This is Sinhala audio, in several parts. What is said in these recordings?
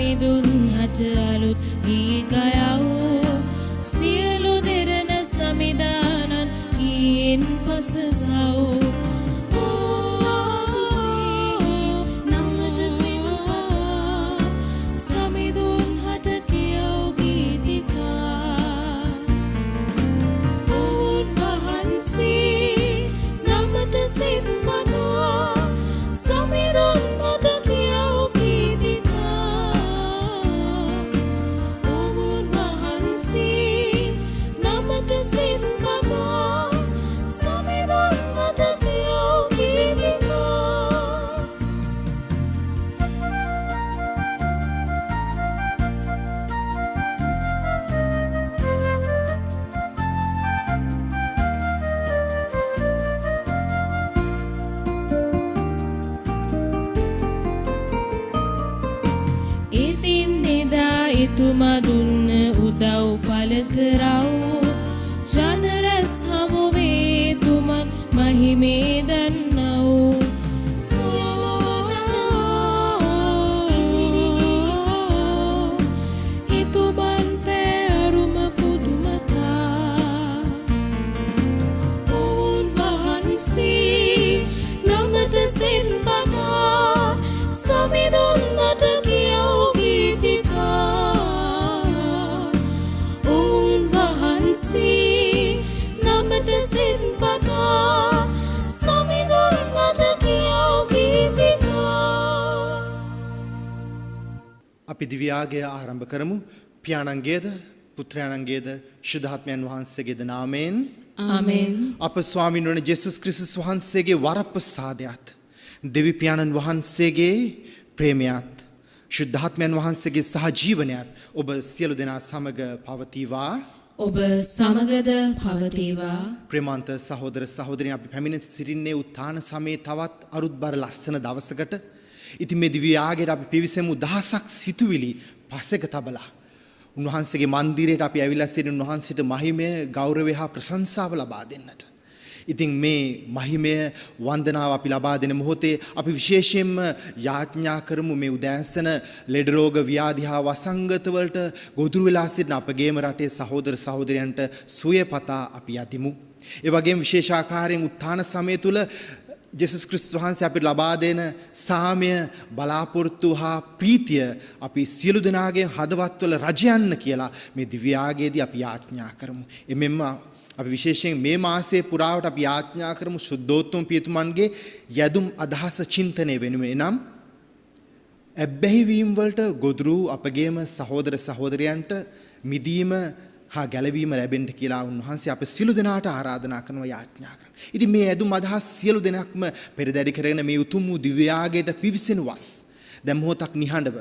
සමිඳුන් හට අලුත් ගී ගයවෝ සියලු දෙරණ සමිදානන් ගීයෙන් පස සවෝ සමිඳුන් හට කියව් ගීතිකා උන් වහන්සේ නමට සිත් පතා සමිඳුන් හට කියව් ගීතිකා උන් වහන්සේ නමට සිත් පතා සමිඳුන් හට කියව් ගීතිකා එතුමා දුන්න උදව් පළ කරව් ජනරස් හමුවේ තුමන් මහිමේ දන්නව් එතුමන් පැරුම පුදුමතා උන් වහන්සේ නමට සිත් පතා සමිඳුන් හට කියව් නමට සිත් පතා සමිඳුන් හට කියව් ගීතිකා අපි දිව්‍යාගය ආරම්භ කරමු. පියාණන්ගේද පුත්‍රයාණන්ගේද ශුද්ධාත්මයන් වහන්සේගේද නාමයෙන් ආමෙන්. අප ස්වාමීන් වහන්සේ ජේසුස් ක්‍රිස්තුස් වහන්සේගේ වරප්‍රසාදයත් දෙවි පියාණන් වහන්සේගේ ප්‍රේමයත් ශුද්ධාත්මයන් වහන්සේගේ සහජීවනයත් ඔබ සියලු දෙනා සමග පවතිවා. ඔබ සමගද පවතිවා. ප්‍රේමාන්ත සහෝදර සහෝදරියන් අපි පැමිණ සිටින්නේ උත්ථාන සමයේ තවත් අරුත්බර ලස්සන දවසකට. ඉතින් මේ දිව්‍යාගයට අපි පිවිසෙමු දහසක් සිතුවිලි පසෙක තබලා. උන්වහන්සේගේ මන්දිරයට අපි ඇවිල්ලා සිටින උන්වහන්සේට මහිමය, ගෞරවය හා ප්‍රශංසාව ලබා දෙන්නට. ඉතින් මේ මහිමය වන්දනාව අපි ලබා දෙන මොහොතේ අපි විශේෂයෙන්ම යාඥා කරමු මේ උදෑසන ලෙඩ රෝග ව්‍යාධි හා වසංගත වලට ගොදුරු වෙලා සිටින අපගේම රටේ සහෝදර සහෝදරයන්ට සුවය පතා අපි යතිමු. ඒ වගේම විශේෂ ආකාරයෙන් උත්ථාන සමය තුල ජේසුස් ක්‍රිස්තුස් වහන්සේ අපිට ලබා දෙන සාමය, බලාපොරොත්තු හා ප්‍රීතිය අපි සියලු දෙනාගේ හදවත්වල රජයන්න කියලා මේ දිව්‍යාගයේදී අපි යාඥා කරමු. එමෙන්න අපි විශේෂයෙන් මේ මාසයේ පුරාවට අපි යාඥා කරමු සුද්ධෝත්තම පියතුමන්ගේ යදුම් අදහස චින්තනය වෙනුවෙන්. එනම් ඇබ්බැහි වීම වලට ගොදුරු අපගේම සහෝදර සහෝදරයන්ට මිදීම හා ගැලවීම ලැබෙන්න කියලා උන්වහන්සේ අප සියලු දෙනාට ආරාධනා කරනවා, යාඥා කරනවා. ඉතින් මේ යදුම් අදහස් සියලු දෙනාක්ම පෙරදැඩි කරගෙන මේ උතුම් වූ දිව්‍යාගයට පිවිසෙන වස් දැන් මොහොතක් නිහඬව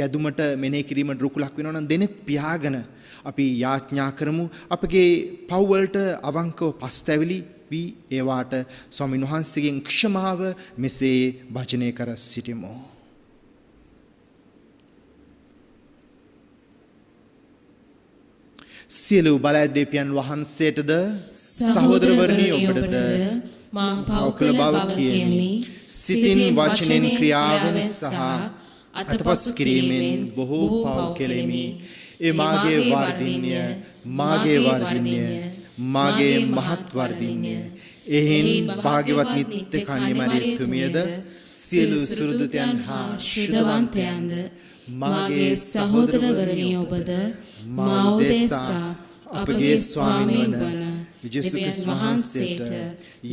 යදුමට මෙනෙහි කිරීමට රුකුලක් වෙනවා නම් දෙනෙත් පියාගෙන අපි යාඥා කරමු අපගේ පව් වලට අවංකව පස්තැවිලි වී ඒවාට ස්වාමීන් වහන්සේගෙන් ක්ෂමාව මෙසේ භජනය කර සිටිමු. සියලු බලයදීපයන් වහන්සේටද සහෝදරවරුනි ඔබටද මා පව් කළ බව කියමි. සිතින් වචනෙන් ක්‍රියාවෙන් සහ අතපස් කිරීමෙන් බොහෝ පව් කෙලෙමි. ඒ මාගේ වර්ධින්‍ය, මාගේ වර්ධින්‍ය, මාගේ මහත් වර්ධින්‍ය. එහෙන් භාග්‍යවත් නිත්‍ය කන්‍යමරියතුමියද සියලු සුරුදුතයන් හා ශුද්ධවන්තයන්ද මාගේ සහෝදරවරුනි ඔබද මා උදෙසා අපගේ ස්වාමීන් වන ජේසුස් වහන්සේට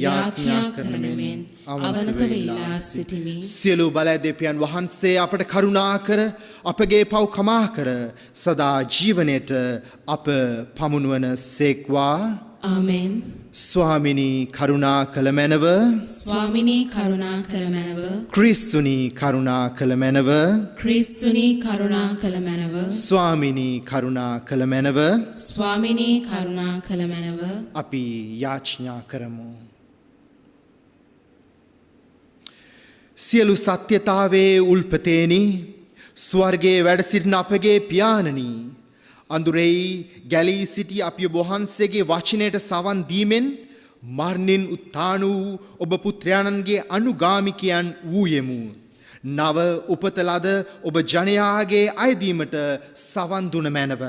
යාඥා කරමින් අවනත වෙලා සිටිමි. සියලු බලයදීපයන් වහන්සේ අපට කරුණා කර අපගේ පව් කමා කර සදා ජීවනයේට අප පමුණුවන සේක්වා. ආමෙන්. ස්වාමිනී කරුණා කළ මැනව, ස්වාමිනී කරුණා කළ මැනව, ක්‍රිස්තුනී කරුණා කළ මැනව, ක්‍රිස්තුනී කරුණා කළ මැනව, ස්වාමිනී කරුණා කළ මැනව, ස්වාමිනී කරුණා කළ මැනව. අපි යාඥා කරමු. සියලු සත්‍යතාවයේ උල්පතේනි ස්වර්ගයේ වැඩ සිටින අපගේ පියාණනි, අඳුරෙහි ගැලී සිටි අපි ඔබ වහන්සේගේ වචනයට සවන් දීමෙන් මරණින් උත්ථාන වූ ඔබ පුත්‍රයාණන්ගේ අනුගාමිකයන් වූයෙමු. නව උපතලද ඔබ ජනයාගේ අයදීමට සවන් දුන මැනව.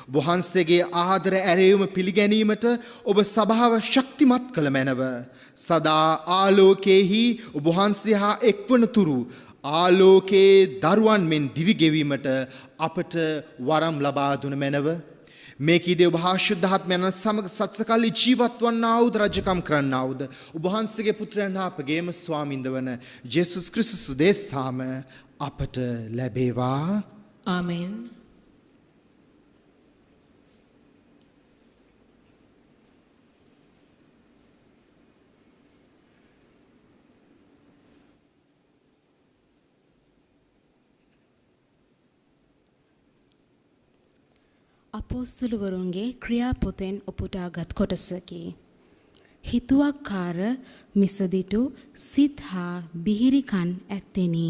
වහන්සේගේ ආදර ඇරයුම පිළිගැනීමට ඔබ සභාව ශක්තිමත් කළ මැනව. සදා ආලෝකයෙහි ඔබ වහන්සේ හා එක්වන තුරු ආලෝකයේ දරුවන් මෙන් දිවිගෙවීමට අපට වරම් ලබා දුන මැනව. මේකීදී ඔබ හා ශුද්ධාත්මයන් සමග සත්සකල්ලි ජීවත් වන්නාවුද රජකම් කරන්නාවුද ඔබ වහන්සේගේ පුත්‍රයන් හා අපගේම ස්වාමින්ද වන ජේසුස් ක්‍රිස්තුස් දේශාම අපට ලැබේවා. ආමෙන්. අපෝස්තුලවරුන්ගේ ක්‍රියාපොතෙන් උපුටාගත් කොටසකි. හිතුවක්කාර මිසදිටු සිත් හා බිහිරිකන් ඇත්තෙනි.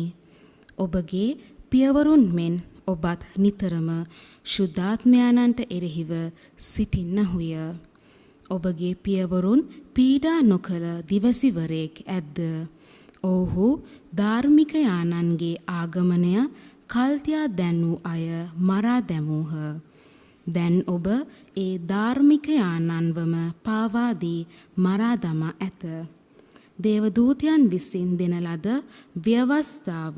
ඔබගේ පියවරුන් මෙන් ඔබත් නිතරම ශුද්ධාත්මයාණන්ට එරෙහිව සිටින්නහුය. ඔබගේ පියවරුන් පීඩා නොකළ දිවසිවරයෙක් ඇද්ද? ඔවුහු ධාර්මිකයාණන්ගේ ආගමනය කල්තියා දැන්වූ අය මරා දැමූහ. දැන් ඔබ ඒ ධාර්මිකයාණන්වම පාවාදී මරා දමා ඇත. දේවදූතයන් විසින් දෙන ලද ව්‍යවස්ථාව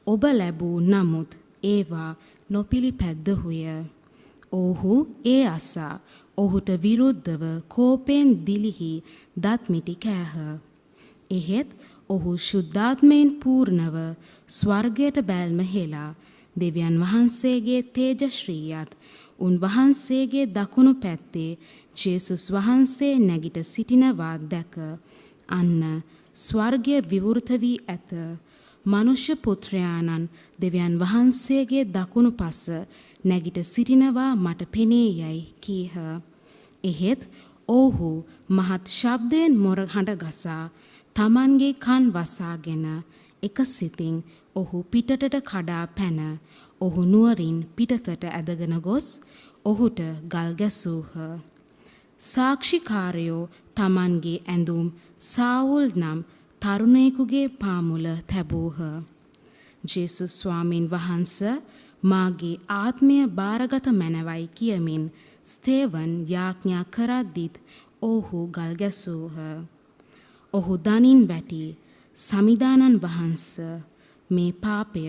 ඔබ ලැබූ නමුත් ඒවා නොපිළිපැද්දහුය. ඔහු ඒ අසා ඔහුට විරුද්ධව කෝපයෙන් දිලිහි දත්මිටි කෑහ. එහෙත් ඔහු ශුද්ධාත්මයෙන් පූර්ණව ස්වර්ගයට බැල්ම හෙලා දෙවියන් වහන්සේගේ තේජශ්‍රීයත් උන්වහන්සේගේ දකුණු පැත්තේ ජේසුස් වහන්සේ නැගිට සිටිනවා දැක අන්න ස්වර්ගය විවෘත වී ඇත. මනුෂ්‍ය පුත්‍රයාණන් දෙවියන් වහන්සේගේ දකුණු පස නැගිට සිටිනවා මට පෙනේ යයි කීහ. එහෙත් ඔවුහු මහත් ශබ්දයෙන් මොර හඬ ගසා තමන්ගේ කන් වසාගෙන එක සිතින් ඔහු පිටතට කඩා පැන ඔහු නුවරින් පිටතට ඇදගෙන ගොස් ඔහුට ගල් ගැසූහ. සාක්ෂිකාරයෝ තමන්ගේ ඇඳුම් සාවුල් නම් තරුණයෙකුගේ පාමුල තැබූහ. ජේසුස් ස්වාමීන් වහන්සේ මාගේ ආත්මය බාරගත මැනවයි කියමින් ස්තේවන් යාඥා කරද්දිත් ඔහු ගල් ගැසූහ. ඔහු දනින් වැටි සමිදානන් වහන්සේ මේ පාපය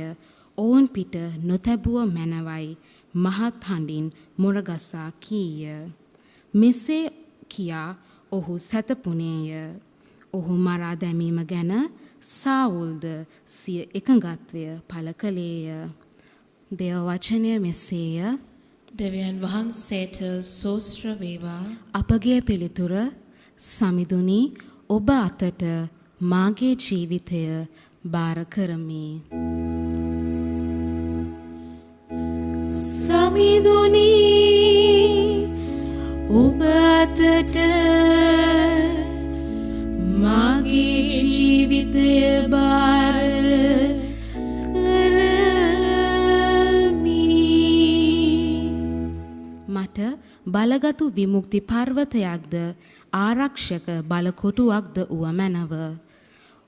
ඔවුන් පිට නොතැබුව මැනවයි මහත් හඬින් මුරගසා කීය. මෙසේ කියා ඔහු සැතපුණේය. ඔහු මරා දැමීම ගැන සාවුල්ද සිය එකඟත්වය පළ කළේය. දේව වචනය මෙසේය. දෙවියන් වහන්සේට සෝස්ත්‍ර වේවා. අපගේ පිළිතුර සමිඳුනි ඔබ අතට මාගේ ජීවිතය බාර කරමි. සමිඳුනි ඔබ අතට මාගේ ජීවිතය බාර කරමි. මට බලගතු විමුක්ති පර්වතයක්ද ආරක්ෂක බලකොටුවක්ද වුව මැනව.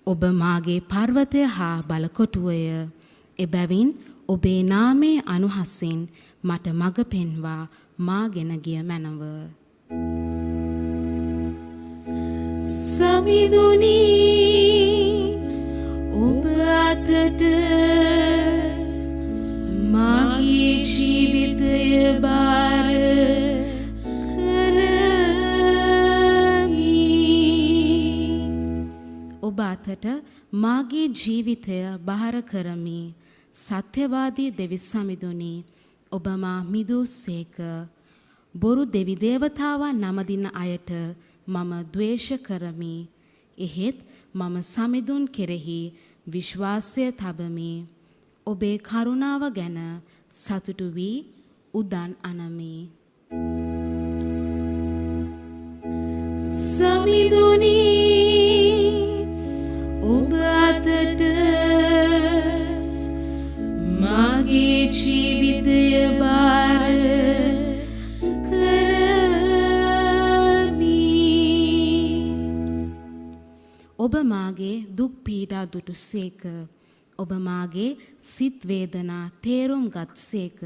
ඔබ මාගේ පර්වතය හා බලකොටුවය. එබැවින් ඔබේ නාමයේ අනුහසින් මට මඟ පෙන්වා මාගෙන ගිය මැනව. සමිඳුනි ඔබ අතට මාගේ ජීවිතය බාර කරමි. ඔබ අතට මාගේ ජීවිතය බාර කරමි. සත්‍යවාදී දෙවි සමිඳුනි ඔබ මා මිදූසේක. බොරු දෙවි දේවතාවන් නමදින අයට මම ද්වේෂ කරමි. එහෙත් මම සමිඳුන් කෙරෙහි විශ්වාසය තබමි. ඔබේ කරුණාව ගැන සතුටු වී උදන් අනමි. සමිඳුනි ඔබ අතට මාගේ ජීවිතය බාර කරමි. ඔබ මාගේ දුක් පීඩා දුටුසේක. ඔබ මාගේ සිත් වේදනා තේරුම් ගත්සේක.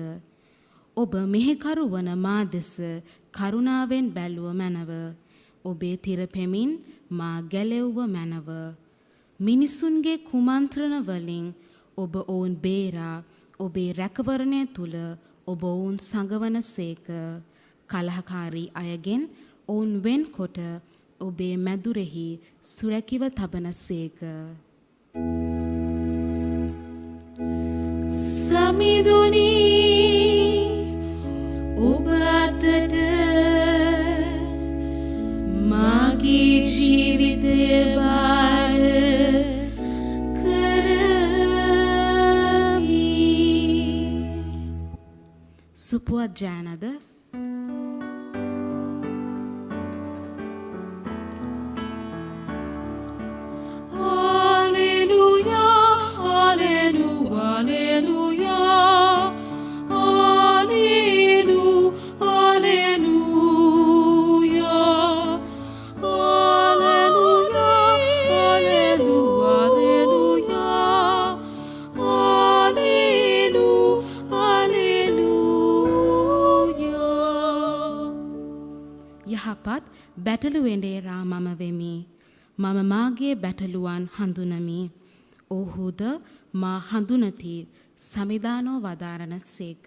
ඔබ මෙහෙකරු වන මා දෙස කරුණාවෙන් බැලුව මැනව. ඔබේ තිරපෙමින් මා ගැලෙව්ව මැනව. මිනිසුන්ගේ කුමන්ත්‍රණ වලින් ඔබ ඔවුන් බේරා ඔබේ රැකවරණය තුල ඔබ ඔවුන් සංගවන සේක. කලහකාරී අයගෙන් ඔවුන් වෙන්කොට ඔබේ මැදුරෙහි සුරැකිව තබන සේක. සමිඳුනි ඔබ අතට මාගේ ජීවිතය බාර කරමි. සුපුවත් ජානද බැටළුවෙන්ඩේ රා මම වෙමි. මම මාගේ බැටළුවන් හඳුනමි. ඔහුද මා හඳුනති සමිදානෝ වදාරණ සේක.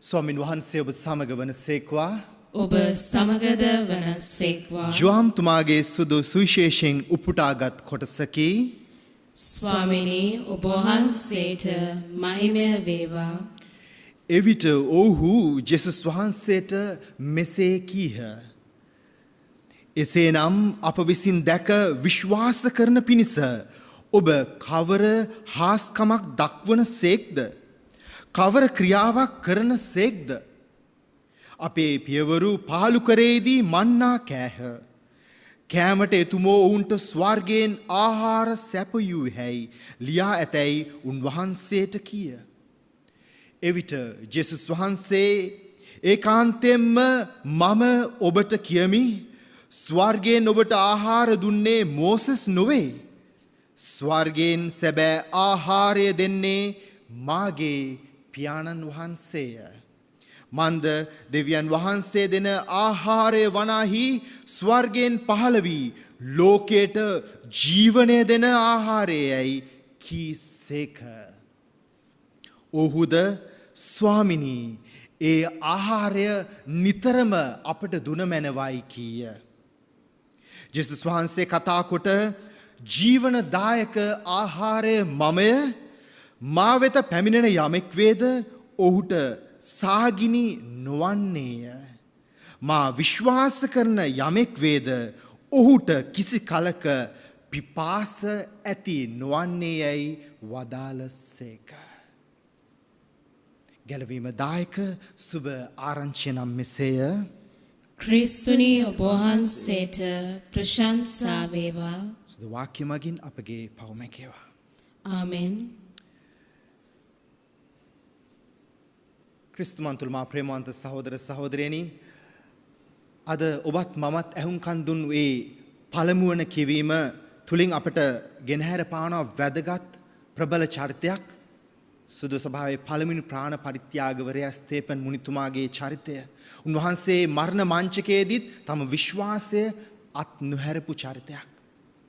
ස්වාමින් වහන්සේ ඔබ සමග වන සේක්වා. ඔබ සමගද වන සේක්වා. ජොම් තුමාගේ සුදු සුවිශේෂයෙන් උපුටාගත් කොටසකි. ස්වාමිනී ඔබ වහන්සේට මහිමය වේවා. එවිට ඔහු ජෙසුස් වහන්සේට මෙසේ කීහ. එසේනම් අප විසින් දැක විශ්වාස කරන පිණිස ඔබ කවර හාස්කමක් දක්වන සේක්ද? කවර ක්‍රියාවක් කරන සේක්ද? අපේ පියවරු පාලුකරේදී මන්නා කෑහ. කෑමට එතුමෝ ඔවුන්ට ස්වර්ගයෙන් ආහාර සැපයූ හැයි ලියා ඇතැයි උන්වහන්සේට කීය. එවිට ජෙසුස් වහන්සේ ඒකාන්තයෙන්ම මම ඔබට කියමි ස්වර්ගයෙන් ඔබට ආහාර දුන්නේ මෝසෙස් නොවේ. ස්වර්ගයෙන් සැබෑ ආහාරය දෙන්නේ මාගේ පියාණන් වහන්සේය. මන්ද දෙවියන් වහන්සේ දෙන ආහාරය වනාහි ස්වර්ගයෙන් පහළ වී ලෝකයට ජීවනය දෙන ආහාරයයි කීසේක. ඔහුද ස්වාමිනී ඒ ආහාරය නිතරම අපට දුන මැනවයි කීය. ජෙසුස් වහන්සේ කතා කොට ජීවනදායක ආහාරය මමය. මා වෙත පැමිණෙන යමෙක් වේද ඔහුට සාගිනි නොවන්නේය. මා විශ්වාස කරන යමෙක් වේද ඔහුට කිසි කලක පිපාස ඇති නොවන්නේ යයි වදාළසේක. ගැලවීම දායක සුබ ආරංචිය නම් මෙසේය. ක්‍රිස්තුනි ඔබ වහන්සේට ප්‍රශංසා වේවා. සුදු වාක්‍ය මගින් අපගේ පව් මැකේවා. ආමෙන්. ක්‍රිස්තුමන්තුල් මා ප්‍රේමවන්ත සහෝදර සහෝදරයනි, අද ඔබත් මමත් ඇහුම්කන් දුන් ඒ පළමුවන කියවීම තුලින් අපට ගෙනහැර පානවා වැදගත් ප්‍රබල චරිතයක්. සුදු සභාවේ පළමුවෙනි ප්‍රාණ පරිත්‍යාගවරයා ස්තේපන් මුනිතුමාගේ චරිතය. උන්වහන්සේ මරණ මංචකයේදීත් තම විශ්වාසය අත් නොහැරපු චරිතයක්.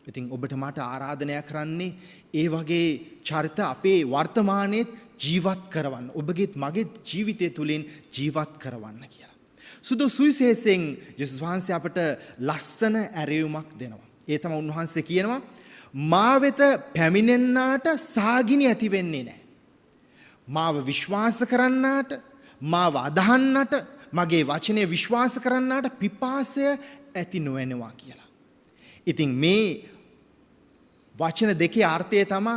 ඉතින් ඔබට මට ආරාධනය කරන්නේ ඒ වගේ චරිත අපේ වර්තමානයේ ජීවත් කරවන්න. ඔබගේත් මගේ ජීවිතය තුළින් ජීවත් කරවන්න කියලා. සුදු සුවිශේෂයෙන් ජේසුස් වහන්සේ අපට ලස්සන ඇරයුමක් දෙනවා. ඒ තමයි උන්වහන්සේ කියනවා මා වෙත පැමිණෙන්නාට සාගිනි ඇති වෙන්නේ නැහැ. මාව විශ්වාස කරන්නාට, මාව අදහන්නට, මගේ වචනේ විශ්වාස කරන්නාට පිපාසය ඇති නොවෙනවා කියලා. ඉතින් මේ වචන දෙකේ අර්ථය තමයි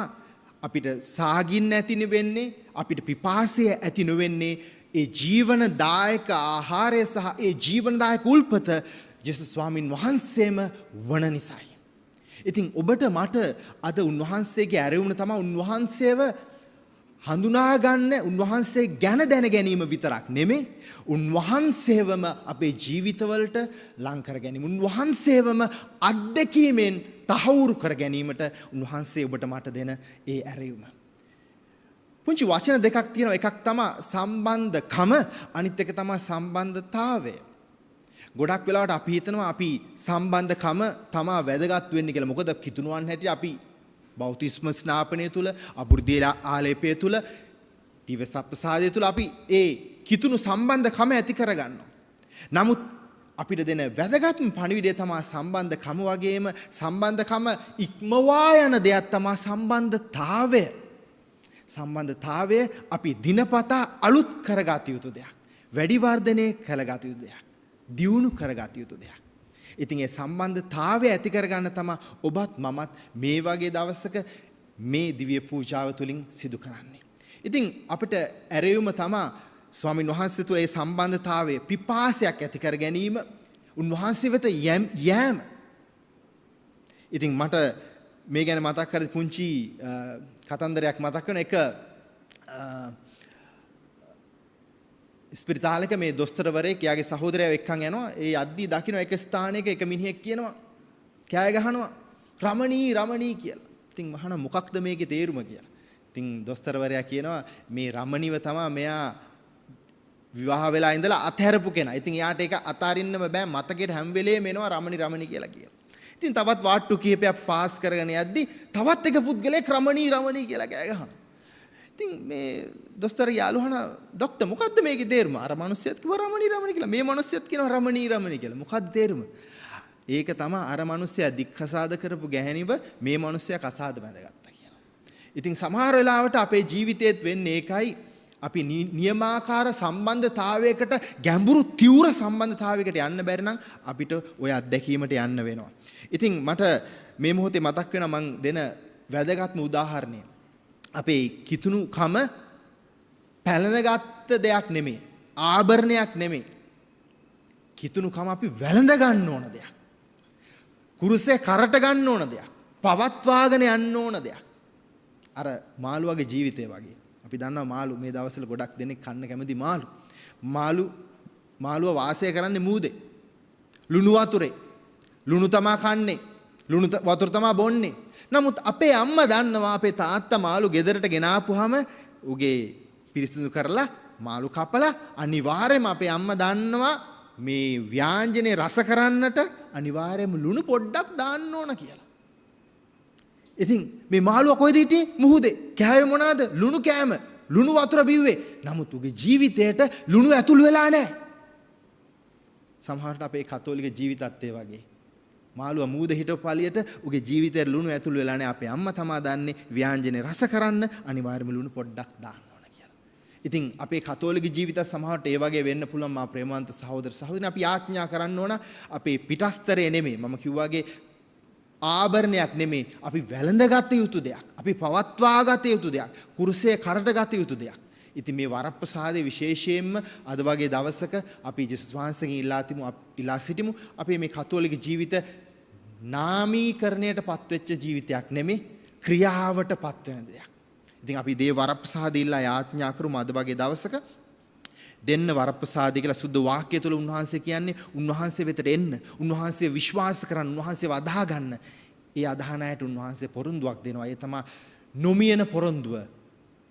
අපිට සාගින්න ඇති වෙන්නේ, අපිට පිපාසය ඇති නොවෙන්නේ ඒ ජීවනදායක ආහාරය සහ ඒ ජීවනදායක උල්පත ජේසුස් ස්වාමින් වහන්සේම වන නිසායි. ඉතින් ඔබට මට අද උන්වහන්සේගේ ඇරයුම තමයි උන්වහන්සේව හඳුනා ගන්න, උන්වහන්සේ ගැන දැන ගැනීම විතරක් නෙමෙයි, උන්වහන්සේවම අපේ ජීවිතවලට ලං කර ගැනීම, උන්වහන්සේවම අත්දැකීමෙන් තහවුරු කර ගැනීමට උන්වහන්සේ ඔබට මට දෙන ඒ ඇරයුම. පුංචි වචන දෙකක් තියෙනවා. එකක් තමයි සම්බන්ධකම, අනිත් එක තමයි සම්බන්ධතාවය. ගොඩක් වෙලාවට අපි හිතනවා අපි සම්බන්ධකම තමයි වැදගත් වෙන්නේ කියලා. මොකද කිතුණුවන් හැටියට අපි බෞතිස්ම ස්නාපනය තුල, අබුර්දී ආලේපය තුල, දිවසප්පසාදය තුල අපි ඒ කිතුණු සම්බන්ධකම ඇති කරගන්නවා. නමුත් අපිට දෙන වැදගත්ම පණිවිඩය තමයි සම්බන්ධකම වගේම සම්බන්ධකම ඉක්මවා යන දෙයක් තමයි සම්බන්ධතාවය. සම්බන්ධතාවය අපි දිනපතා අලුත් කරගත යුතු දෙයක්. වැඩි වර්ධනය කරගත යුතු දෙයක්. දියුණු කරගත යුතු දෙයක්. ඉතින් ඒ සම්බන්ධතාවය ඇති කරගන්න තමයි ඔබත් මමත් මේ වගේ දවසක මේ දිව්‍ය පූජාව තුලින් සිදු කරන්නේ. ඉතින් අපිට ඇරයුම තමයි ස්වාමින් වහන්සේ තුළ ඒ සම්බන්ධතාවයේ පිපාසයක් ඇති කර ගැනීම, උන්වහන්සේ වෙත යෑම. ඉතින් මට මේ ගැන මතක් කර පුංචි කතන්දරයක් මතක් වෙන එක. ස්පිරිතාලයක මේ දොස්තරවරයෙක් යාගේ සහෝදරයව එක්කන් යනවා. ඒ යද්දී දකින්න එක ස්ථානයක එක මිනිහෙක් කියනවා, කෑ ගහනවා රමණී රමණී කියලා. ඉතින් මහාන මොකක්ද මේකේ තේරුම කියලා. ඉතින් දොස්තරවරයා කියනවා මේ රමණීව තමයි මෙයා විවාහ වෙලා ඉඳලා අතහැරපු කෙනා. ඉතින් එයාට ඒක අතාරින්නම බෑ, මතකෙට හැම වෙලේම එනවා රමණී රමණී කියලා කියනවා. ඉතින් තවත් වාට්ටු කීපයක් පාස් කරගෙන යද්දී තවත් එක පුද්ගලයෙක් රමණී රමණී කියලා කෑ ගහනවා. ඉතින් මේ දොස්තර යාළුවන ડોක්ටර් මොකද්ද මේකේ තේරුම? අර මිනිස්සයත් කිව්වා රමණී රමණී කියලා. මේ මිනිස්සයත් කියනවා රමණී රමණී කියලා. මොකද්ද තේරුම? ඒක තමයි අර මිනිස්සයා දික්කසාද කරපු ගැහැණිව මේ මිනිස්සයා කසාද බැඳගත්තා කියනවා. ඉතින් සමහර වෙලාවට අපේ ජීවිතේත් වෙන්නේ ඒකයි. අපි නියමාකාර සම්බන්ධතාවයකට, ගැඹුරු තීව්‍ර සම්බන්ධතාවයකට යන්න බැරි නම් අපිට ওই අත්දැකීමට යන්න වෙනවා. ඉතින් මට මේ මොහොතේ මතක් වෙනවා මං දෙන වැදගත්ම උදාහරණය. අපේ කිතුණුකම පැලඳගත් දෙයක් නෙමෙයි, ආභරණයක් නෙමෙයි. කිතුණුකම අපි වැළඳ ගන්න ඕන දෙයක්. කුරුසේ කරට ගන්න ඕන දෙයක්. පවත්වාගෙන යන්න ඕන දෙයක්. අර මාළුවගේ ජීවිතය වගේ. අපි දන්නවා මාළු මේ දවස්වල ගොඩක් දෙනෙක් කන්න කැමති මාළුව වාසය කරන්නේ මූදේ. ලුණු වතුරේ. ලුණු තමා කන්නේ. ලුණු වතුර තමා බොන්නේ. නමුත් අපේ අම්මා දන්නවා අපේ තාත්තා මාළු ගෙදරට ගෙනාපුවාම උගේ පිරිසිදු කරලා මාළු කපලා අනිවාර්යයෙන්ම අපේ අම්මා දන්නවා මේ ව්‍යාංජනේ රස කරන්නට අනිවාර්යයෙන්ම ලුණු පොඩ්ඩක් දාන්න ඕන කියලා. ඉතින් මේ මාළුවා කොහෙද හිටියේ? මුහුදේ. කෑවේ මොනවාද? ලුණු කෑම. ලුණු වතුර බිව්වේ. නමුත් උගේ ජීවිතයට ලුණු ඇතුළු වෙලා නැහැ. සමහරවිට අපේ කතෝලික ජීවිතත් ඒ වගේ. මාළුවා මූද හිටපු පළියට උගේ ජීවිතයට ලුණු ඇතුළු වෙලා නැහැ. අපේ අම්මා තමා දන්නේ ව්‍යාංජනේ රස කරන්න අනිවාර්යයෙන්ම ලුණු පොඩ්ඩක් දාන්න ඕන කියලා. ඉතින් අපේ කතෝලික ජීවිතත් සමහරවිට ඒ වගේ වෙන්න පුළුවන්. මා ප්‍රේමවන්ත සහෝදර සහෝදරියන් අපි යාඥා කරන්න ඕන අපේ පිටස්තරේ නෙමෙයි. මම කිව්වාගේ ආභරණයක් නෙමෙයි, අපි වැළඳගත යුතු දෙයක්, අපි පවත්වාගත යුතු දෙයක්, කුරුසේ කරට ගත යුතු දෙයක්. ඉතින් මේ වරප්‍රසාදයේ විශේෂයෙන්ම අද වගේ දවසක අපි ජේසුස් වහන්සේගෙන් ඉල්ලා සිටිමු. අපි මේ කතෝලික ජීවිත නාමීකරණයට පත්වෙච්ච ජීවිතයක් නෙමෙයි, ක්‍රියාවට පත්වෙන දෙයක්. ඉතින් අපි දේ වරප්‍රසාදය ඉල්ලා යාඥා කරමු අද වගේ දවසක. දෙන්න වරප්‍රසාදය කියලා සුද්ධ වාක්‍ය තුළ උන්වහන්සේ කියන්නේ උන්වහන්සේ වෙතට එන්න, උන්වහන්සේ විශ්වාස කරන්න, උන්වහන්සේව අදහා ගන්න. ඒ අදහන අයට උන්වහන්සේ පොරොන්දුවක් දෙනවා. ඒ තමයි නොමියන පොරොන්දුව.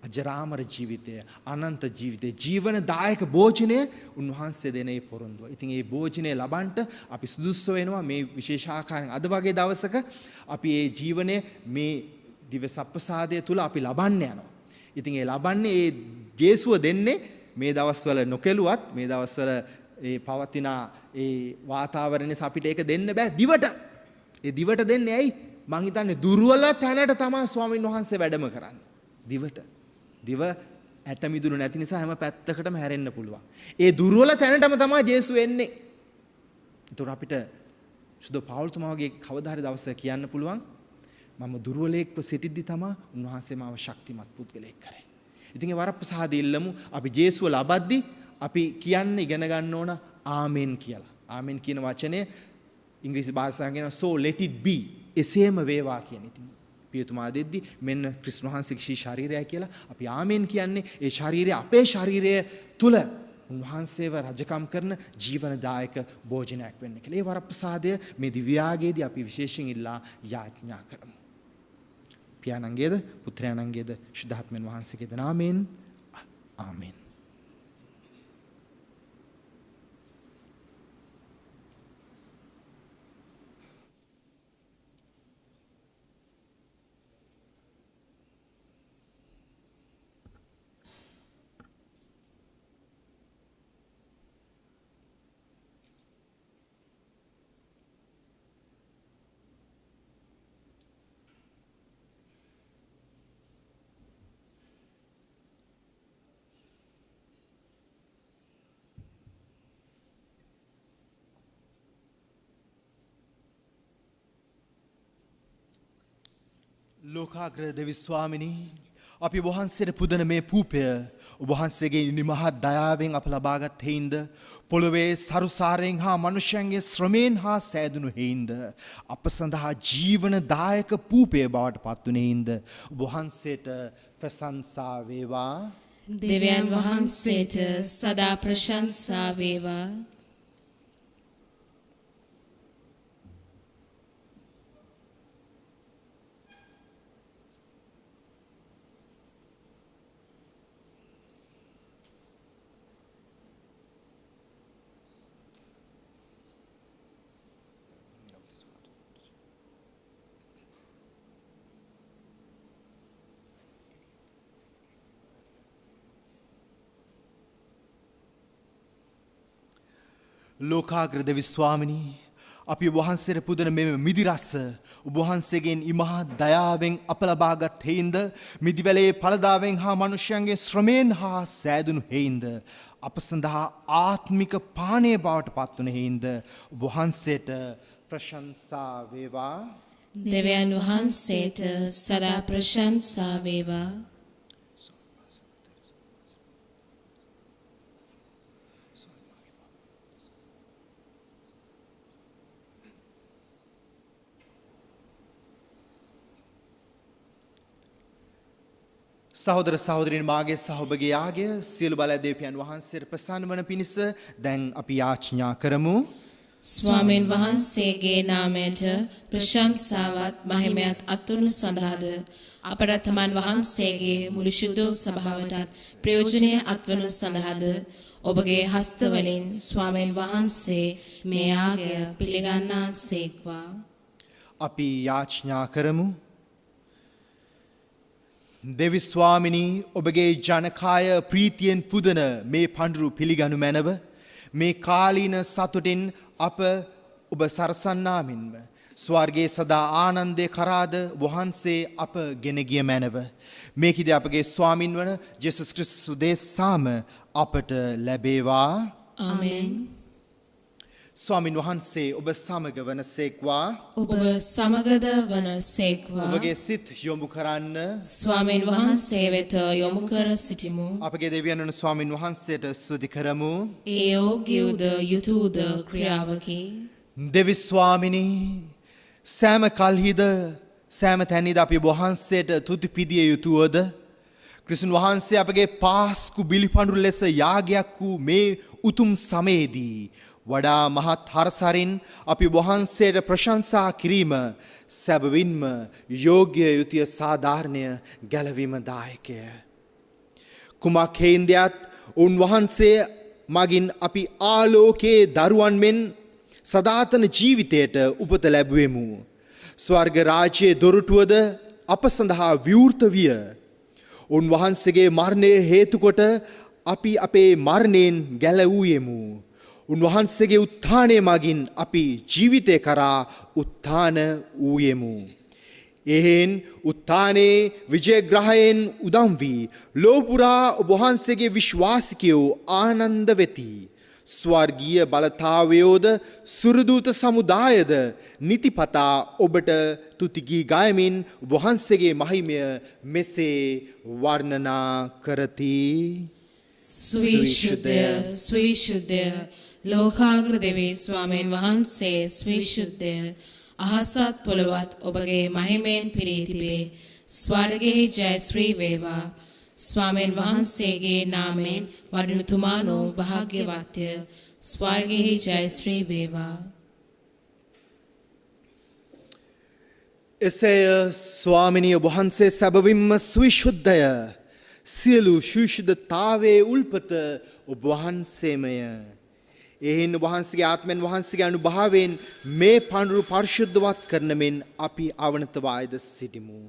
අජරාමර ජීවිතය, අනන්ත ජීවිතය, ජීවනදායක භෝජනය උන්වහන්සේ දෙන ඒ පොරොන්දුව. ඉතින් ඒ භෝජනය ලබන්න අපි සුදුසු වෙනවා මේ විශේෂ ආකාරයෙන්. අද වගේ දවසක අපි ඒ ජීවනය මේ දිවසප්පසාදය තුළ අපි ලබන්න යනවා. ඉතින් ඒ ලබන්නේ ඒ ජේසුව දෙන්නේ මේ දවස්වල නොකෙලුවත් මේ දවස්වල ඒ පවතින ඒ වාතාවරණය අපිට ඒක දෙන්න බෑ දිවට. ඒ දිවට දෙන්නේ ඇයි? මං හිතන්නේ දුර්වල තැනට තමයි ස්වාමින් වහන්සේ වැඩම කරන්නේ. දිවට. දිව ඇට මිදුණු නැති නිසා හැම පැත්තකටම හැරෙන්න පුළුවන්. ඒ දුර්වල තැනටම තමයි ජේසුස් එන්නේ. ඒතර අපිට සුදු පවුල්තුමාගේ කවදා හරි දවසක කියන්න පුළුවන් මම දුර්වලයෙක්ව සිටිද්දි තමයි උන්වහන්සේ මාව ශක්තිමත් පුද්ගලයෙක් කරේ. ඉතින් ඒ වරප්‍රසාද ඉල්ලමු අපි ජේසුව ලබද්දි අපි කියන්න ඉගෙන ගන්න ඕන ආමෙන් කියලා. ආමෙන් කියන වචනේ ඉංග්‍රීසි භාෂාවෙන් කියන so let it be එසේම වේවා කියන ඉතින් පියතුමා දෙද්දි මෙන්න ක්‍රිස්තුස් වහන්සේගේ ශරීරය කියලා අපි ආමෙන් කියන්නේ ඒ ශරීරය අපේ ශරීරය තුල උන්වහන්සේව රජකම් කරන ජීවනදායක භෝජනයක් වෙන්න කියලා. ඒ වරප්‍රසාදය මේ දිව්‍යාගයේදී අපි විශේෂයෙන් ඉල්ලා යාඥා කරමු. පියාණන්ගේද පුත්‍රයාණන්ගේද ශුද්ධාත්මයන් වහන්සේගේද නාමයෙන් ආමෙන්. ලෝකාග්‍ර දෙවි ස්වාමිනී අපි වහන්සේට පුදන මේ පූපය ඔබ වහන්සේගේ නිමහත් දයාවෙන් අප ලබාගත් හේින්ද පොළොවේ සරුසාරයෙන් හා මනුෂ්‍යයන්ගේ ශ්‍රමයෙන් හා සෑදුණු හේින්ද අප සඳහා ජීවනදායක පූපය බවට පත්වුණේින්ද ඔබ වහන්සේට ප්‍රශංසා වේවා. දෙවියන් වහන්සේට සදා ප්‍රශංසා වේවා. ලෝකාග්‍ර දෙවි ස්වාමිනී අපි වහන්සේට පුදන මෙම මිදිරස්ස ඔබ වහන්සේගෙන් ඉමහත් දයාවෙන් අප ලබාගත් හේින්ද මිදිවැලේ ඵලදාවෙන් හා මනුෂ්‍යයන්ගේ ශ්‍රමයෙන් හා සෑදුණු හේින්ද අප සඳහා ආත්මික පානය බවට පත්වන හේින්ද ඔබ වහන්සේට ප්‍රශංසා වේවා. දෙවියන් වහන්සේට සදා ප්‍රශංසා වේවා. සහෝදර සහෝදරින් මාගේ සහෝබගේ යාගය සියලු බලදේවයන් වහන්සේට ප්‍රසන්න වන පිණිස දැන් අපි යාඥා කරමු. ස්වාමීන් වහන්සේගේ නාමයට ප්‍රශංසාවත් මහිමයත් අත්වනු සඳහාද අපට තමන් වහන්සේගේ මුළු ශුද්ධ සභාවටත් ප්‍රයෝජනය අත්වනු සඳහාද ඔබගේ හස්තවලින් ස්වාමීන් වහන්සේ මේ යාගය පිළිගන්නාසේක්වා. අපි යාඥා කරමු. දෙවි ස්වාමිනී ඔබගේ ජනකාය ප්‍රීතියෙන් පුදන මේ පඬුරු පිළිගනු මැනව මේ කාලීන සතුටින් අප ඔබ සරසන්නා මෙන්ම ස්වර්ගයේ සදා ආනන්දේ කරාද වහන්සේ අප ගෙන ගිය මැනව මේකිද අපගේ ස්වාමින් වන ජේසුස් ක්‍රිස්තුස් දේශාම අපට ලැබේවා. ආමෙන්. ස්වාමින් වහන්සේ ඔබ සමග වනසේක්වා. ඔබ සමගද වනසේක්වා. ඔබගේ සිත් යොමු කරන්න ස්වාමීන් වහන්සේ වෙත යොමු කර සිටිමු. අපගේ දෙවියන් වන ස්වාමින් වහන්සේට ස්තුති කරමු. ඒ යෝග්‍යද යුතුයද ක්‍රියාවකි. දෙවි ස්වාමිනී සෑම කල්හිද සෑම තැනිද අපි වහන්සේට තුති පිදිය යුතුවද ක්‍රිස්තුන් වහන්සේ අපගේ පාස්කු බිලිපඬුරු ලෙස යාගයක් වූ මේ උතුම් සමයේදී වඩා මහත් හරසරින් අපි වහන්සේට ප්‍රශංසා කිරීම සැබවින්ම යෝග්‍ය යුතිය සාධාරණය ගැලවීම දායකය. කුමක් හේන්දයත් උන්වහන්සේ මගින් අපි ආලෝකයේ දරුවන් මෙන් සදාතන ජීවිතයට උපත ලැබුවෙමු. ස්වර්ග රාජ්‍යයේ දොරටුවද අප සඳහා විවෘත විය. උන්වහන්සේගේ මරණය හේතුකොට අපි අපේ මරණයෙන් ගැලවූයෙමු. උන්වහන්සේගේ උත්ථානය මගින් අපි ජීවිතය කරා උත්ථාන වූයෙමු. එහෙන් උත්ථානයේ විජයග්‍රහයෙන් උදම් වී ලෝපුරා ඔබ වහන්සේගේ විශ්වාසිකයෝ ආනන්ද වෙති. ස්වර්ගීය බලතාවයෝද සුරදූත සමුදායද නිතිපතා ඔබට තුතිගී ගයමින් වහන්සේගේ මහිමය මෙසේ වර්ණනා කරති. ස්විශුද්ධය ස්විශුද්ධය ලෝකාග්‍ර දෙවී ස්වාමීන් වහන්සේ ස්විශුද්ධය අහසත් පොළවත් ඔබගේ මහිමයෙන් පිරී තිබේ. ස්වර්ගයේ ජය ශ්‍රී වේවා. ස්වාමීන් වහන්සේගේ නාමයෙන් වඩිනතුමානෝ භාග්‍යවත්ය. ස්වර්ගයේ ජය ශ්‍රී වේවා. එසේය ස්වාමිනිය වහන්සේ සැබවින්ම සවිශුද්ධය. සියලු ශුද්ධතාවයේ උල්පත ඔබ වහන්සේමය. එහෙන් වහන්සේගේ ආත්මෙන් වහන්සේගේ අනුභවයෙන් මේ පඬුරු පරිශුද්ධවත් කරන මෙන් අපි අවනත වායද සිටිමු.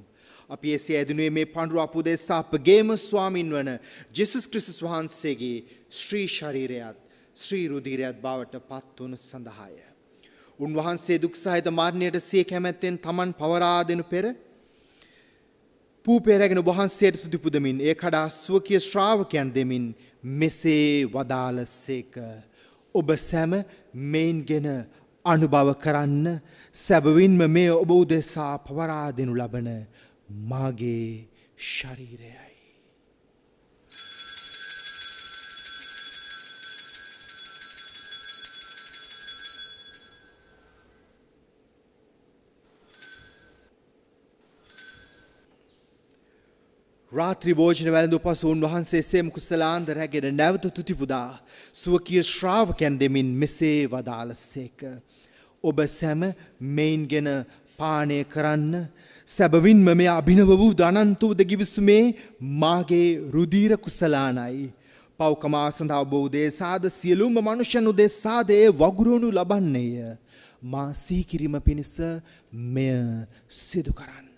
අපි එසේ ඇදුණුවේ මේ පඬුරු අපුදෙසා අපගේම ස්වාමින් වන ජේසුස් ක්‍රිස්තුස් වහන්සේගේ ශ්‍රී ශරීරයත් ශ්‍රී රුධිරයත් බවට පත් වනු සඳහාය. උන්වහන්සේ දුක් සහිත මරණයට සිය කැමැත්තෙන් තමන් පවරා දෙනු පෙර පූපේරගෙන වහන්සේට ස්තුති පුදමින් ඒ කඩා ස්වකීය ශ්‍රාවකයන් දෙමින් මෙසේ වදාළසේක. ඔබ සැම මෙයින්ගෙන අනුභව කරන්න. සැබවින්ම මේ ඔබ උදෙසා පවරා දෙනු ලබන මාගේ ශරීරයයි. රාත්‍රී භෝජන වැළඳ පසු උන්වහන්සේ සේම කුසලාන්ද රැගෙන නැවත තුති පුදා ස්වකීය ශ්‍රාවකයන් දෙමින් මෙසේ වදාළසේක. ඔබ සැම මෙයින්ගෙන පානය කරන්න. සැබවින්ම මේ අභිනව වූ අනන්ත වූ දෙගිවිසුමේ මාගේ රුධිර කුසලානයි. පව්කමා සඳහා ඔබ උදෙසාද සියලුම මනුෂ්‍යයන් උදෙසාද ඒ වගුරුවනු ලබන්නේය. මා සිහි කිරීම පිණිස මෙය සිදු කරන්න.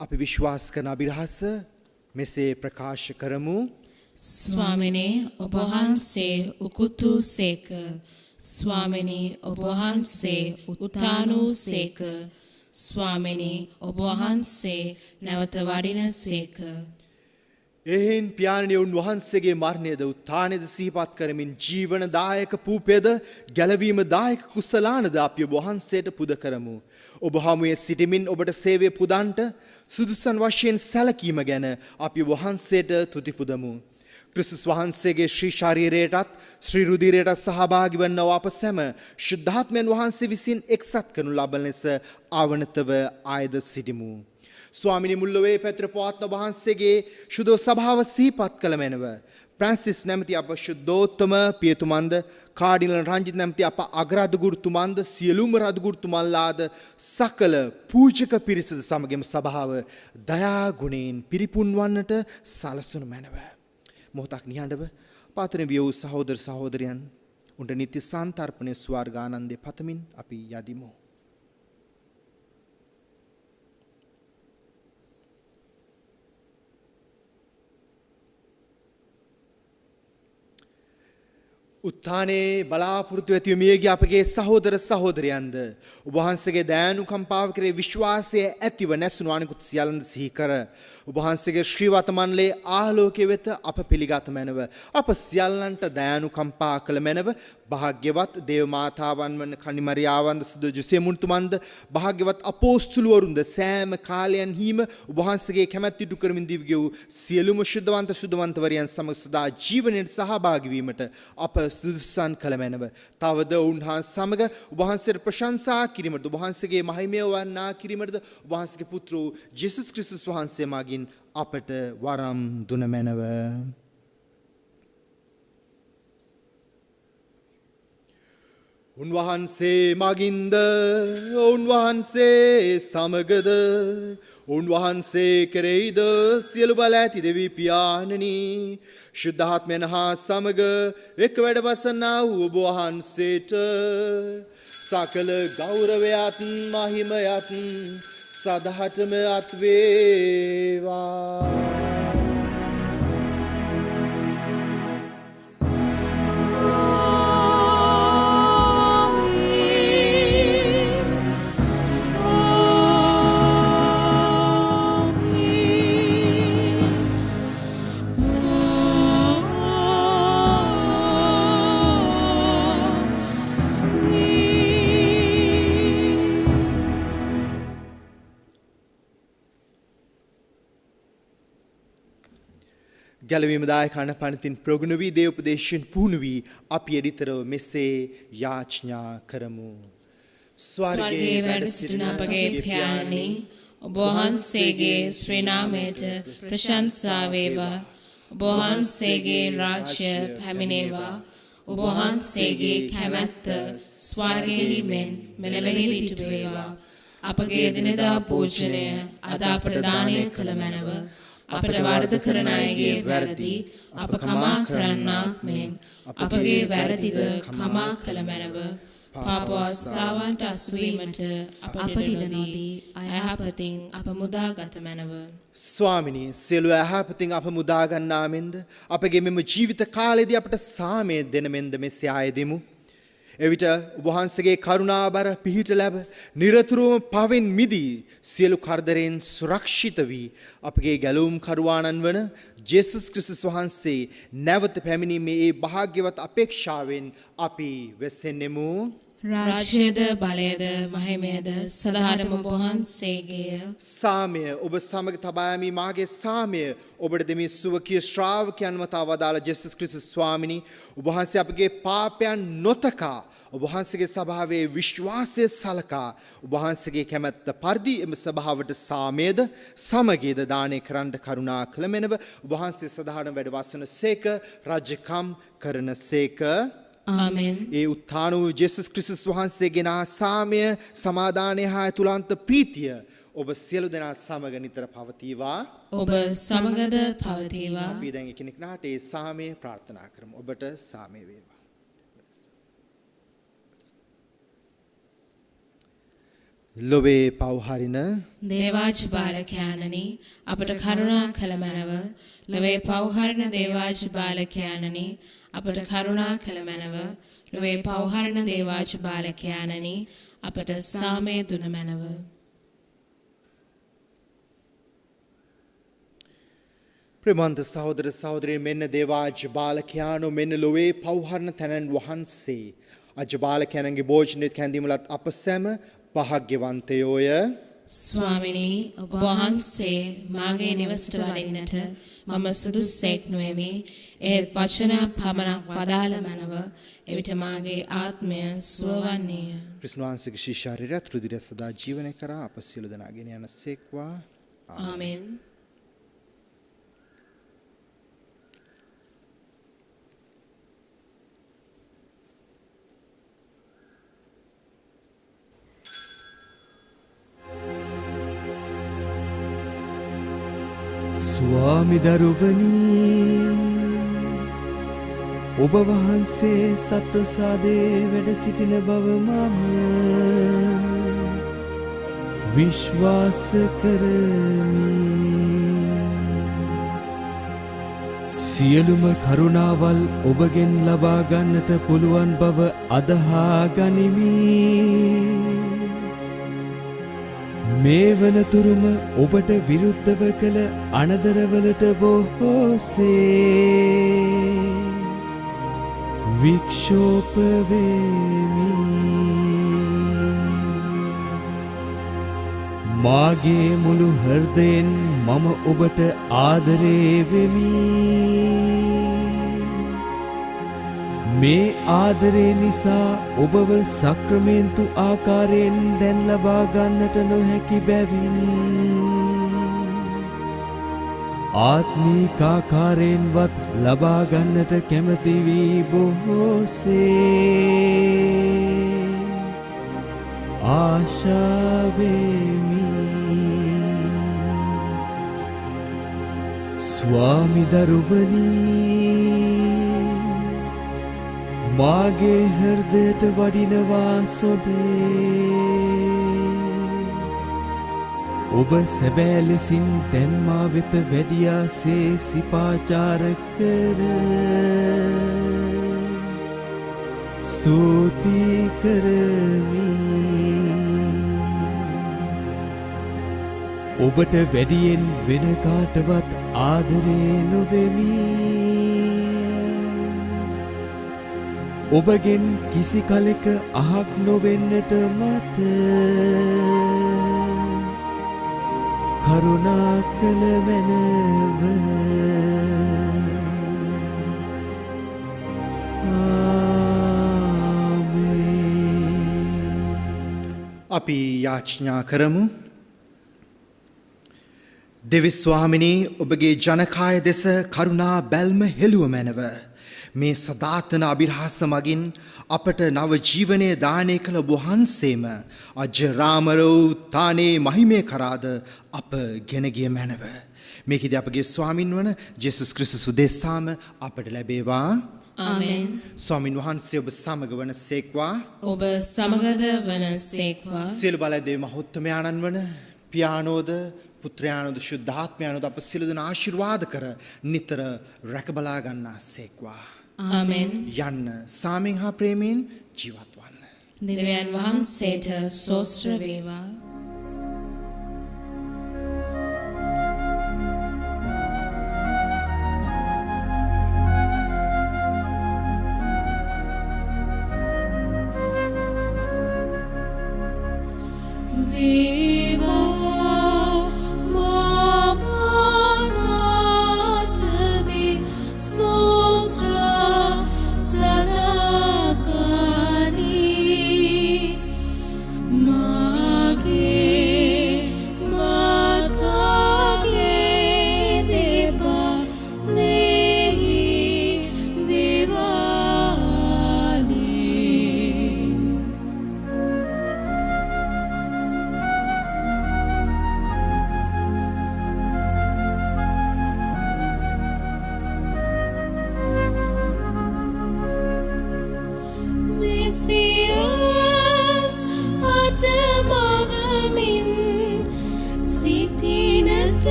අපි විශ්වාස කරන අභිරහස මෙසේ ප්‍රකාශ කරමු. ස්වාමිනේ ඔබ වහන්සේ උකුතු සේක. ස්වාමිනේ ඔබ වහන්සේ උත්ථානු සේක. ස්වාමිනේ ඔබ වහන්සේ නැවත වඩින සේක. එහෙන් පියාණනි උන්වහන්සේගේ මරණයද උත්ථානයද සිහිපත් කරමින් ජීවනදායක පූපයද ගැලවීමදායක කුසලානද අපි ඔබ වහන්සේට පුද කරමු. ඔබ හමුවේ සිටිමින් ඔබට සේවය පුදන්ට සුදුසන් වශයෙන් සැලකීම ගැන අපි වහන්සේට තුති පුදමු. ක්‍රිස්තුස් වහන්සේගේ ශ්‍රී ශරීරයටත් ශ්‍රී රුධිරයටත් සහභාගී වන්නව අප සැම ශුද්ධාත්මයන් වහන්සේ විසින් එක්සත් කරනු ලබන ලෙස ආවනතව ආයද සිටිමු. ස්වාමිනී මුල්ලොවේ පෙත්‍ර පොත්න වහන්සේගේ ශුද්ධ සභාව සිහිපත් කළ මැනව ප්‍රැන්සිස් නැමැති අප ශුද්ධෝත්තම පියතුමන්ද කාඩිනල් රංජිත් නැමැති අප අගරාධගුරුතුමන්ද සියලුම රාජගුරුතුමන්ලාද සකල පූජක පිරිසද සමගම සභාව දයා ගුණයෙන් පිරිපුන් වන්නට සලසනු මැනව. මොහොතක් නිහඬව පාත්‍රයෙන් විය වූ සහෝදර සහෝදරයන් උන්ට නිත්‍ය සාන්තර්පණය ස්වර්ගානන්දේ පතමින් අපි යදිමු. උත්ථානයේ බලාපොරොත්තු ඇතිව මියගිය අපගේ සහෝදර සහෝදරයන්ද ඔබ වහන්සේගේ දයානුකම්පාව කෙරේ විශ්වාසය ඇතිව නැසුණු අනිකුත් සියල්ලන්ද සිහි කර ඔබ වහන්සේගේ ශ්‍රීවත මණ්ඩලයේ ආලෝකයේ වෙත අප පිළිගත මැනව අප සියල්ලන්ට දයානුකම්පා කළ මැනව භාග්‍යවත් දේව මාතාවන් වන කනිමරියාවන්ද සුදු ජොසේ මුන්තුමන්ද භාග්‍යවත් අපෝස්තුලවරුන්ද සෑම කාලයන්හිම ඔබ වහන්සේගේ කැමැත්ත ඉටු කරමින් දිව්‍ය වූ සියලුම ශුද්ධවන්තවරියන් සමග සදා ජීවනයේ සහභාගී වීමට අප සුදුසුසන් කළ මැනව. තවද උන්වහන්සේ සමග ඔබ වහන්සේට ප්‍රශංසා කිරීමට ඔබ වහන්සේගේ මහිමය වර්ණනා කිරීමට ඔබ වහන්සේගේ පුත්‍ර වූ ජේසුස් ක්‍රිස්තුස් වහන්සේ මගින් අපට වරම් දුන මැනව. උන්වහන්සේ මගින්ද උන්වහන්සේ සමගද උන්වහන්සේ කෙරෙහිද සියලු බල ඇති දෙවි පියාණනි ශුද්ධාත්මයන් හා සමග එක් වැඩවසනා වූ ඔබ වහන්සේට සකල ගෞරවයත් මහිමයත් සදහටම අත් වේවා. ගැලවීම දායක අනපනතින් ප්‍රගුණ වී දේව උපදේශයෙන් පුහුණු වී අපි එඩිතරව මෙසේ යාඥා කරමු. ස්වර්ගයේ වැඩ සිටින අපගේ පියාණනි, ඔබ වහන්සේගේ ශ්‍රී නාමයට ප්‍රශංසා වේවා. ඔබ වහන්සේගේ රාජ්‍ය පැමිණේවා. ඔබ වහන්සේගේ කැමැත්ත ස්වර්ගයෙහි මෙන් මෙලොවෙහි ඉටු වේවා. අපගේ දිනදා භෝජනය අද අපට දානය කළ මැනව. අපට වරද කරන අයගේ වැරදි අප කමා කරන්නාක් මෙන් අපගේ වැරදිද කමා කළ මැනව. පාප අවස්ථාවන්ට අස්වීමට අපට ඉඩදී අයහපතින් අප මුදාගත මැනව. ස්වාමිනී, සියලු අයහපතින් අප මුදා ගන්නා මෙන්ද අපගේ මෙම ජීවිත කාලයේදී අපට සාමය දෙන මෙන්ද මෙසේ ආයෙදෙමු. එවිට ඔබ වහන්සේගේ කරුණාබර පිහිට ලැබ නිරතුරුවම පවෙන් මිදී සියලු කරදරෙන් සුරක්ෂිත වී අපගේ ගැලවුම් කරුවාණන් වන ජේසුස් ක්‍රිස්තුස් වහන්සේ නැවත පැමිණීමේ ඒ භාග්‍යවත් අපේක්ෂාවෙන් අපි වෙසෙන්නෙමු. රාජ්‍යද බලයද මහිමයද සදාහටම ඔබ වහන්සේගේය. සාමය ඔබ සමග තබා යමි. මාගේ සාමය ඔබට දෙමි. සුවකීය ශ්‍රාවකයන් මත වදාළ ජේසුස් ක්‍රිස්තුස් ස්වාමිනී, ඔබ වහන්සේ අපගේ පාපයන් නොතකා ඔබ වහන්සේගේ ස්වභාවයේ විශ්වාසය සලකා ඔබ වහන්සේගේ කැමැත්ත පරිදි එම ස්වභාවට සාමයද සමගියද දානය කරන්න කරුණා කළ මැනව. ඔබ වහන්සේ සදාහන වැඩ වසන සේක, රජකම් කරන සේක. ආමෙන්. ඒ උත්ථාන වූ ජේසුස් ක්‍රිස්තුස් වහන්සේගේ සාමය, සමාදානය හා අතුලාන්ත ප්‍රීතිය ඔබ සියලු දෙනා සමග නිතර පවතිවා. ඔබ සමගද පවතිවා. අපි දැන් එකිනෙකාට ඒ සාමය ප්‍රාර්ථනා කරමු. ඔබට සාමය වේවා. ලොවේ පව්හරින දේවාජ් බාලකයාණනි, අපට කරුණා කළ මැනව. ලොවේ පව්හරින දේවාජ් බාලකයාණනි, අපට කරුණා කළ මැනව. ලොවේ පව්හරින දේවාජ් බාලකයාණනි, අපට සාමය දුන මැනව. ප්‍රමන්ත සහෝදර සහෝදරී, මෙන්න දේවාජ් බාලකයාණෝ, මෙන්න ලොවේ පව්හරන තැනන් වහන්සේ. අජ බාලකයාණන්ගේ භෝජනයත් කැඳීමලත් අප සැම භාග්‍යවන්තයෝය. ස්වාමිනී, ඔබ වහන්සේ මාගේ නිවසට වඩින්නට මම සුදුස්සෙක් නොවෙමි. එහෙත් වචන පමණක් වදාළ මැනව. එවිට මාගේ ආත්මය සුවවන්නේය. ක්‍රිස්තුස් වහන්සේගේ ශිෂ්‍යාරිරත් රුධිරය සදා ජීවනය කරා අප සියලු දෙනාගෙන යන සේක්වා. ආමෙන්. ස්වාමි දරුවනි, ඔබ වහන්සේ සත්ප්‍රසාදේ වැඩ සිටින බව මම විශ්වාස කරමි. සියලුම කරුණාවල් ඔබගෙන් ලබා ගන්නට පුළුවන් බව අදහා ගනිමි. මේ වනතුරුම ඔබට විරුද්ධව කළ අනදරවලට බොහෝසේ වික්ෂෝප වෙමි. මාගේ මුළු හෘදයෙන් මම ඔබට ආදරේ වෙමි. මේ ආදරේ නිසා ඔබව සක්‍රමේන්තු ආකාරයෙන් දැන් ලබා ගන්නට නොහැකි බැවින් ආත්මික ආකාරයෙන්වත් ලබා ගන්නට කැමති වී බොහෝසේ ආශා වෙමි. ස්වාමි දරුවනි, මාගේ හෘදයට වඩිනවා සොබේ. ඔබ සැබෑ ලෙසින් දැන් මා වෙත වැඩියාසේ සිපාචාර කර ස්තුති කරමි. ඔබට වැඩියෙන් වෙන කාටවත් ආදරේ නොවෙමි. ඔබගෙන් කිසි කලෙක අහක් නොවෙන්නට මට කරුණා කළ මැනව. අපි යාච්ඥා කරමු. දෙවි ස්වාමිනී, ඔබගේ ජනකාය දෙස කරුණා බැල්ම හෙළුව මැනව. මේ සදාතන අභිරහස මගින් අපට නව ජීවනය දානය කළ වහන්සේම අජරාමර වූ තානේ මහිමය කරාද අප ගෙන ගිය මැනව. මේකෙදී අපගේ ස්වාමින් වන ජේසුස් ක්‍රිස්තුස් උදෙසාම අපට ලැබේවා. ආමෙන්. ස්වාමින් වහන්සේ ඔබ සමග වන සේක්වා. ඔබ සමගද වන සේක්වා. සියලු බල දේව මහෞත්මයාණන් වන පියානෝද පුත්‍රයානෝද ශුද්ධාත්මයානෝද අප සියලු දෙනා ආශිර්වාද කර නිතර රැකබලා ගන්නා සේක්වා. ආමෙන්. යන්න සාමෙන් හා ප්‍රේමයෙන් ජීවත් වන්න. දෙවියන් වහන්සේට සෝස්ත්‍ර වේවා.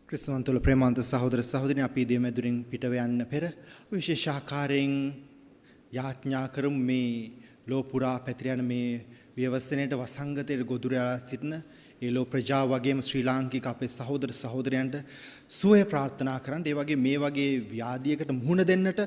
ක්‍රිස්තුවන්තුල ප්‍රේමාන්ත සහෝදර සහෝදරියනි, අපි දෙමෙදුරින් පිටව යන්න පෙර විශේෂ ආකාරයෙන් යාඥා කරමු. මේ ලෝ පුරා පැතිර යන මේ ව්‍යවස්ථනයේ වසංගතයේ ගොදුරලා සිටින ඒ ලෝ ප්‍රජාව වගේම ශ්‍රී ලාංකික අපේ සහෝදර සහෝදරයන්ට සුවය ප්‍රාර්ථනා කරන්න. ඒ වගේ මේ වගේ ව්‍යාධියකට මුහුණ දෙන්නට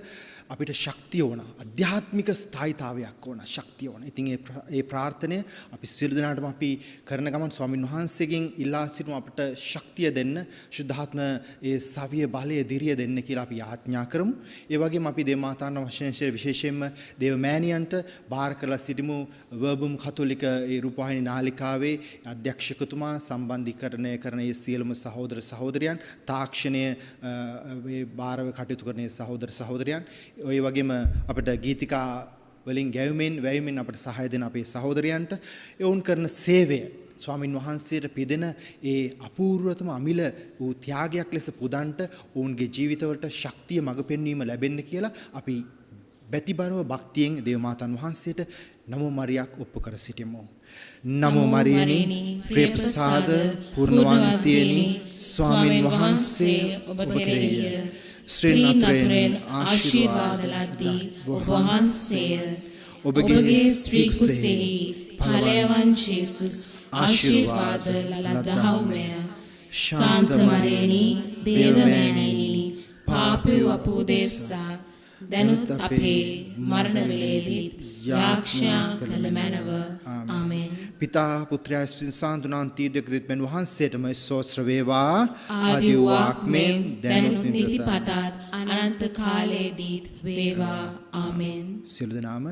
අපිට ශක්තිය ඕන, අධ්‍යාත්මික ස්ථායීතාවයක් ඕන, ශක්තිය ඕන. ඉතින් ඒ ප්‍රාර්ථනය අපි සියලු දෙනාටම අපි කරන ගමන් ස්වාමින් වහන්සේගෙන් ඉල්ලා සිටිමු අපට ශක්තිය දෙන්න, ශුද්ධාත්ම ඒ සවිය බලය දිරිය දෙන්න කියලා අපි යාඥා කරමු. ඒ වගේම අපි දේවමාතාන් වශයෙන් විශේෂයෙන්ම දේවමෑණියන්ට බාර කරලා සිටිමු වර්බුම් කතෝලික ඒ රූපවාහිනී නාලිකාවේ අධ්‍යක්ෂකතුමා සම්බන්ධීකරණය කරන ඒ සියලුම සහෝදර සහෝදරියන්, තාක්ෂණය බාරව කටයුතු කරන සහෝදර සහෝදරයන්, ඔය වගේම අපිට ගීතිකා වලින් වැයුමින් අපට සහාය දෙන අපේ සහෝදරයන්ට ඔවුන් කරන සේවය ස්වාමින් වහන්සේට පිදෙන ඒ අපූර්වතම අමිල වූ ත්‍යාගයක් ලෙස පුදන්ට ඔවුන්ගේ ජීවිතවලට ශක්තිය මඟ පෙන්වීම ලැබෙන්න කියලා අපි බැතිබරව භක්තියෙන් දේවමාතන් වහන්සේට නමෝ මරියක් ඔප්පු කර සිටිමු. නමෝ මරියනි ප්‍රේමසාද පූර්ණවන්තියනි ස්වාමින් වහන්සේ ඔබ කෙරෙහිය ශ්‍රී නතුරෙන් ආශිර්වාද ලද්දී ඔබ වහන්සේය. ඔබගේ ශ්‍රී කුසෙහි ඵලයවන් ජේසුස් ආශිර්වාද ලදහවුමය. ශාන්ත මරියනි දේවමෑණියනි පාපී අපෝදේසා දැනුත් අපේ මරණ වේලේදී යාඥා කළ මැනව. ආමෙන්. පිතා පුත්‍රයා ස්පින්සාන්තු නාන්තියදකදෙත් මෙන් වහන්සේටම සෝස්ත්‍ර වේවා. ආදි වූවක් මෙන් දැනුත් නිතිපතත් අනන්ත කාලයේදීත් වේවා. ආමෙන්. සියලු දෙනාම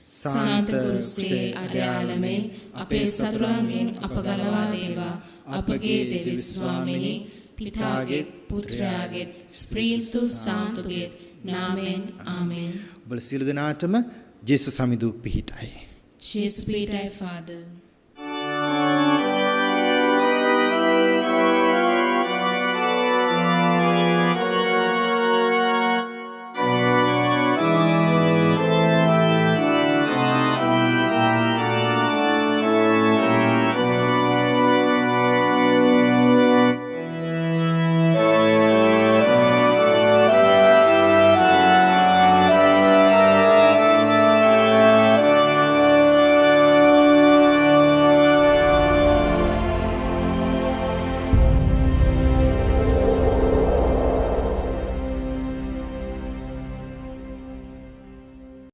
සාන්ත කුරුසේ අඩයාලමේ අපේ සතුරන්ගෙන් අප ගලවා දේවා. අපගේ දෙවි ස්වාමිනී පිතාගේ පුත්‍රයාගේ ස්ප්‍රීතු සාන්තුගේ නාමයෙන්. ආමෙන්. ඔබ සියලු දෙනාටම ජේසුස් Samindu පිහිටයි. Jesus be thy Father.